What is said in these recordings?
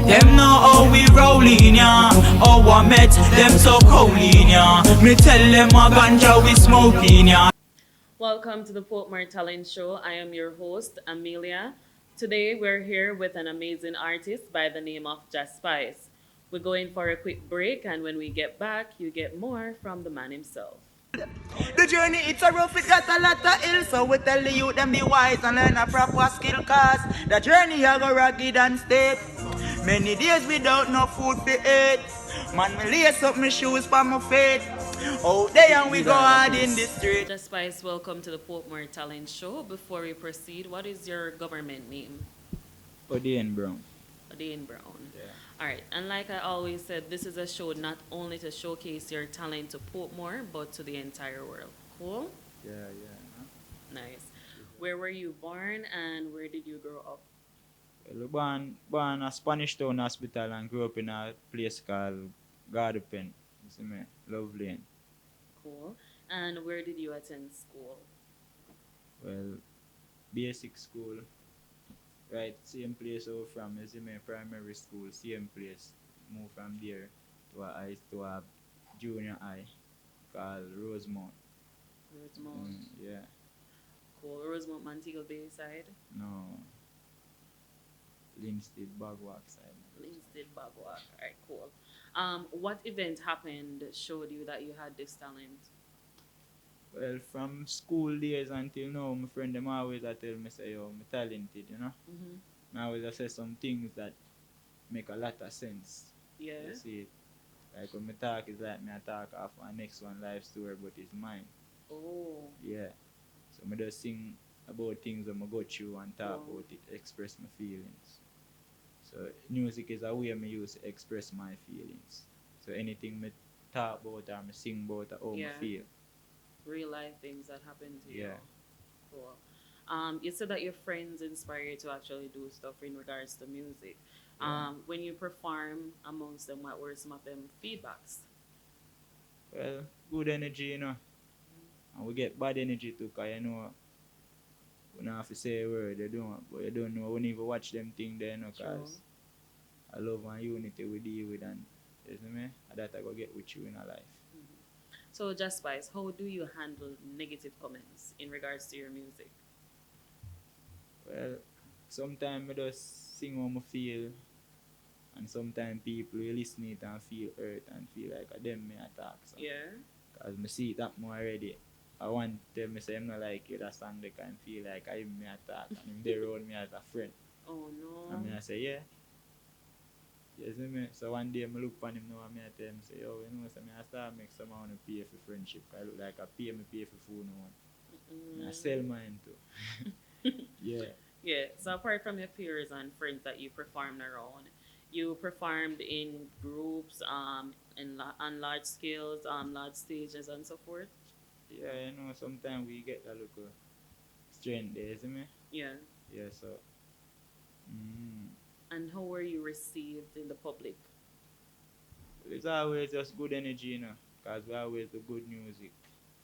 Them know how we rollin', yeah. How I met them so coolin', yeah. Me tell them a ganja we smoking, yeah. Welcome to the Portmore Talent Show. I am your host, Amelia. Today we're here with an amazing artist by the name of Just Spice. We're going for a quick break, and when we get back, you get more from the man himself. The journey it's a rough, it got a lot of hills. So we tell the youth them be wise and learn a proper skill. Cause the journey I go rugged and steep. Many days without no food to eat. Man, me lace up my shoes for my feet. Out there and we go hard in the street. Just Spice, welcome to the Portmore Talent Show. Before we proceed, what is your government name? Odin Brown. Dane Brown. Yeah. All right, and like I always said, this is a show not only to showcase your talent to Portmore, but to the entire world. Cool? Yeah. Nice. Where were you born and where did you grow up? Well, born a Spanish Town Hospital and grew up in a place called Gardapen. You see me? Love Lane. Cool. And where did you attend school? Well, basic school. Right, same place over from, you see me, primary school, same place. Move from there to a junior high called Rosemount. Rosemount. Yeah. Cool. Rosemount, Montego Bay side. No. Linstead, Bagwalk side. Linstead, Bagwalk. All right, cool. What event happened that showed you that you had this talent? Well, from school days until now, my friend them always a tell me say, yo, I'm talented, you know. Mm-hmm. I always a say some things that make a lot of sense. Yeah. You see it. Like when me talk, it's like me I talk off my next one life story, but it's mine. Oh. Yeah. So me just sing about things that I go through and talk about it, express my feelings. So music is a way me use to express my feelings. So anything me talk about or me sing about or how me feel. Real life things that happen to you. Yeah. Cool. You said that your friends inspire you to actually do stuff in regards to music. Yeah. When you perform amongst them, what were some of them feedbacks? Well, good energy, you know. And we get bad energy too, because you know, we don't have to say a word, you don't, but you don't know, we need to watch them things there, you know, because I love and unity we deal with, and you see me? And that I go get with you in our life. So, Just Spice, how do you handle negative comments in regards to your music? Well, sometimes I just sing how I feel, and sometimes people will listen it and feel hurt and feel like them may attack. So. Yeah. Because I see it happen already. I want them to say I'm not like you, that song they can feel like I may attack and if they around me as a friend. Oh no. And I say, yeah. You see me? So one day I look upon him now and I tell him, say, yo, you know, so I start make some money pay for friendship. I look like I pay for food no one. I sell mine too. Yeah. Yeah. So apart from your peers and friends that you performed around, you performed in groups, on large scales, large stages and so forth? Yeah, you know, sometimes we get a little strength there, see me? Yeah. Yeah, so. And how were you received in the public? It's always just good energy, you know, because we always do good music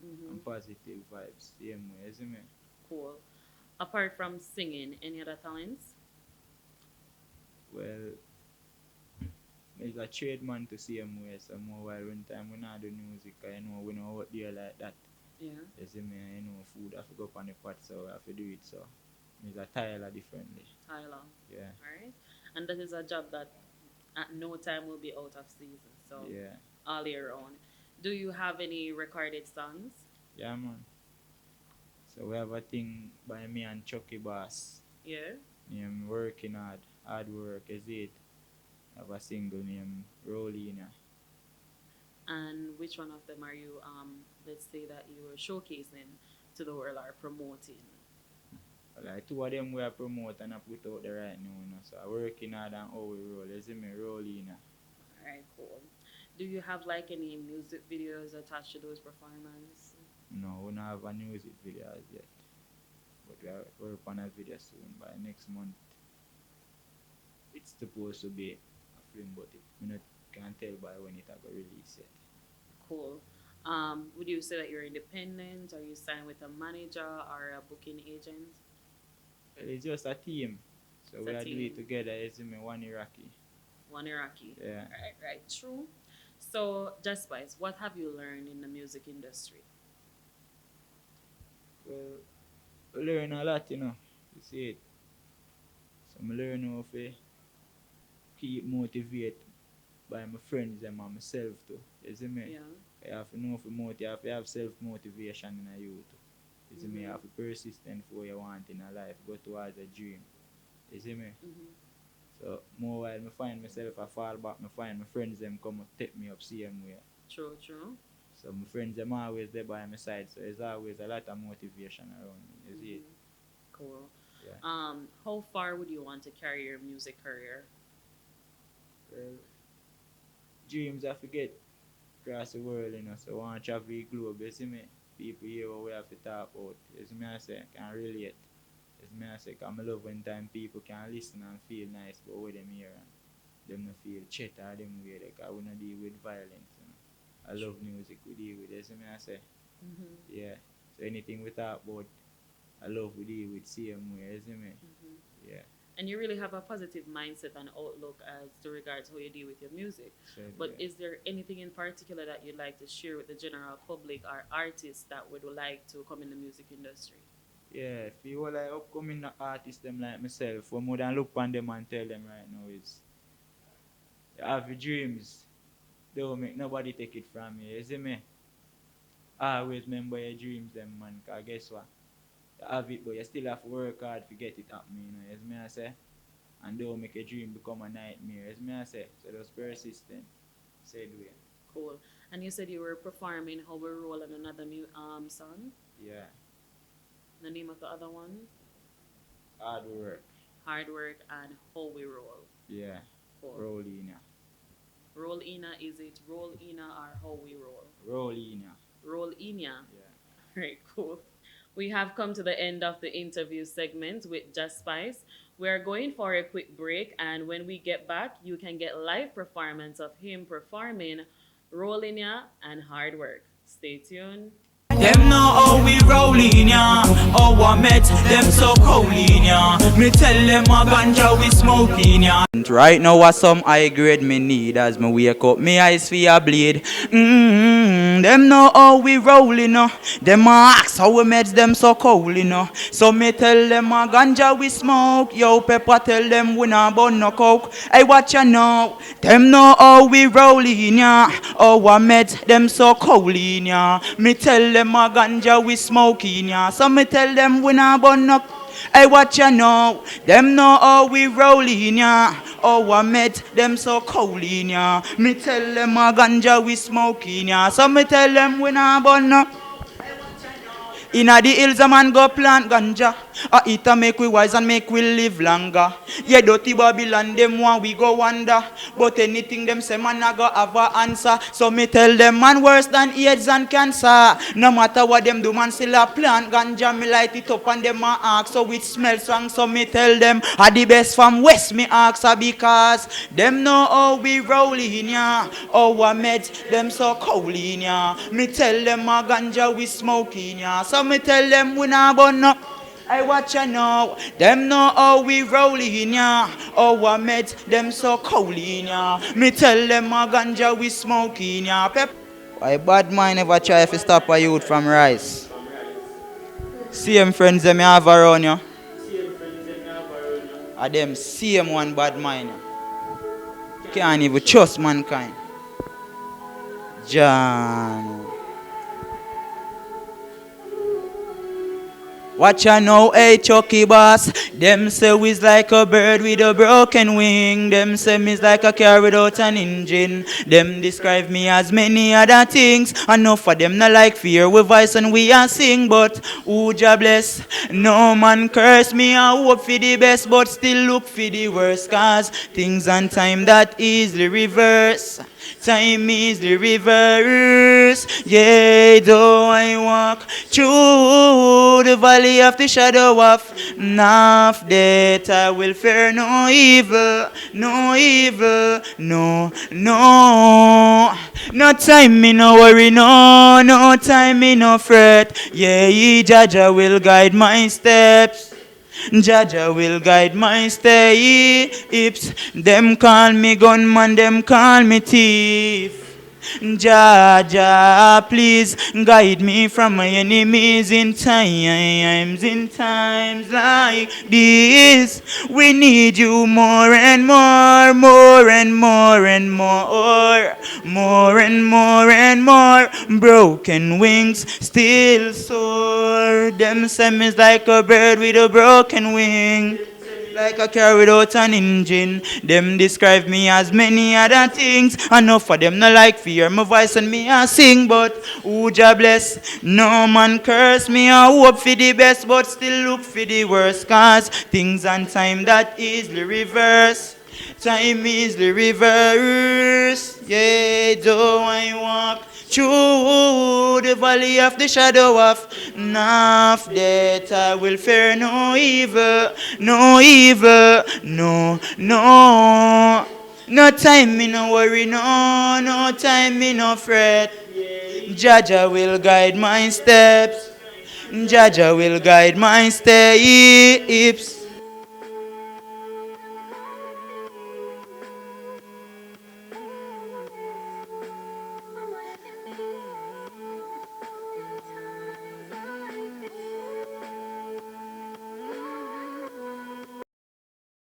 and positive vibes, same way, isn't it? Cool. Apart from singing, any other talents? Well, it's a trade man to same way, so more while when time we not do music, I know we know what they like that. Yeah. You see me, I know food I have to go up on the pot, so I have to do it, so it's a Tyler differently. Tyler. Yeah. Alright. And that is a job that at no time will be out of season. So Yeah. all year round. Do you have any recorded songs? Yeah, man. So we have a thing by me and Chucky Bass. Yeah. Named Working Hard Work, is it? I have a single named Rolina. And which one of them are you let's say that you are showcasing to the world or promoting? Like two of them we are promote and I put out there right now, you know. So I working hard and how we roll. You see me rolling. Alright, cool. Do you have like any music videos attached to those performances? No, we don't have a music video as yet. But we are work on a video soon by next month. It's supposed to be a film, but we not can't tell by when it will release yet. Cool. Would you say that you're independent? Are you signed with a manager or a booking agent? Well, it's just a team. So It's we a are doing team. it together. You see me, one Iraqi. One Iraqi. Yeah. Right, true. So, Just Spice, what have you learned in the music industry? Well, I learn a lot, You see it. So I learn how to keep motivated by my friends and by myself too. You see me? Yeah. I have to know for motivate, you have to have self motivation in a youth. You see me? You have to persistent for what you want in a life, go towards a dream. You see me? Mm-hmm. So more while I find myself I fall back, I find my friends them come and take me up same way. True, true. So my friends them always there by my side. So there's always a lot of motivation around me. You see it? Cool. Yeah. How far would you want to carry your music career? Well, dreams I forget across the world, So I want to travel the globe, you see me? People hear what we have to talk about. You see me I say, I can relate. You see me I say, 'cause I love when time people can listen and feel nice about what them hear and them not feel chat or them way, because we not deal with violence, I love music we deal with, you see me I say? Mm-hmm. Yeah. So anything we talk about, I love we deal with same way, you see me? Mm-hmm. Yeah. And you really have a positive mindset and outlook as to regards how you deal with your music. So, But yeah. is there anything in particular that you'd like to share with the general public or artists that would like to come in the music industry? Yeah, if you like upcoming artists them like myself, what more than look on them and tell them right now is you have your dreams. Don't make nobody take it from you. You see me? Always remember your dreams them man, cause guess what? You have it but you still have to work hard to get it up, You see me I say? And don't make a dream become a nightmare. You see me I say? So just persistent. Said way. Cool. And you said you were performing How We Roll on another song. Yeah. The name of the other one? Hard work. Hard Work and How We Roll. Yeah. Cool. Roll in ya. Roll Ina, is it Roll Ina or How We Roll? Roll in ya. Roll Ina. Yeah. Right, cool. We have come to the end of the interview segment with Just Spice. We're going for a quick break, and when we get back, you can get live performance of him performing Rolling Ya and Hard Work. Stay tuned. Them know how we rollin', ya. Oh, I met them so coolin', ya. Me tell them a ganja we smoking, ya. Right now, what some high grade me need as me wake up, me eyes feel bleed. Them know how we rollin', Them ask how we met them so coolin', So me tell them a ganja we smoke. Yo, Pepper tell them we not burn no coke. Hey, watch ya now. Them know how we rollin', ya. Oh, I met them so coolin', ya. Me tell them a ganja we smoking, ya. So me tell them we not burn no. Hey, watch ya know. Them know how we rollin', ya. Oh, I met them so coolin', ya. Me tell them a ganja we smoking, ya. So me tell them we not burn no. Inna the hills a man go plant ganja. A eat a make we wise and make we live longer. Yeah, dirty Babylon them want we go wander. But anything them say man a go have a answer. So me tell them man worse than AIDS and cancer. No matter what them do man still a plant ganja. Me light it up and them a ask so it smells strong. So me tell them a the best from West me ask because them know how we rollin', ya. Oh, I met them so coolin', ya. Me tell them a ganja we smoking, ya. So me tell them we not burn up. I watch ya now. Them know how we rollin', ya. Oh, I met them so coolin', ya. Me tell them a ganja we smoking, ya. Why bad mind never try to stop a youth from rise? Same friends them have around you. Are them same one bad mind. Can't even trust mankind. John. Watch ya now, hey Chucky boss. Them say we's like a bird with a broken wing. Them say me's like a car without an engine. Them describe me as many other things. Enough for them not like fear. We voice and we are sing, but who Jah bless? No man curse me. I hope for the best, but still look for the worst. Cause things and time that easily reverse. Time is the reverse. Yeah, though I walk through the valley of the shadow of death, I will fear no evil, no evil, no, no. No time me no worry, no time me no fret. Yeah, Jaja will guide my steps. Jaja will guide my steps. Them call me gunman, them call me thief. Jaja, please guide me from my enemies in times like this. We need you more and more, more and more and more, more and more and more. Broken wings still soar. Them send me like a bird with a broken wing. Like a car without an engine. Them describe me as many other things. Enough for them no like fear my voice and me I sing. But who Jah bless? No man curse me. I hope for the best but still look for the worst. Cause things and time that easily reverse. Time easily reverse. Yeah, though I walk through the valley of the shadow of death, I will fear no evil, no evil, no, no. No time me no worry, no, no time me no fret. Jaja will guide my steps. Jaja will guide my steps.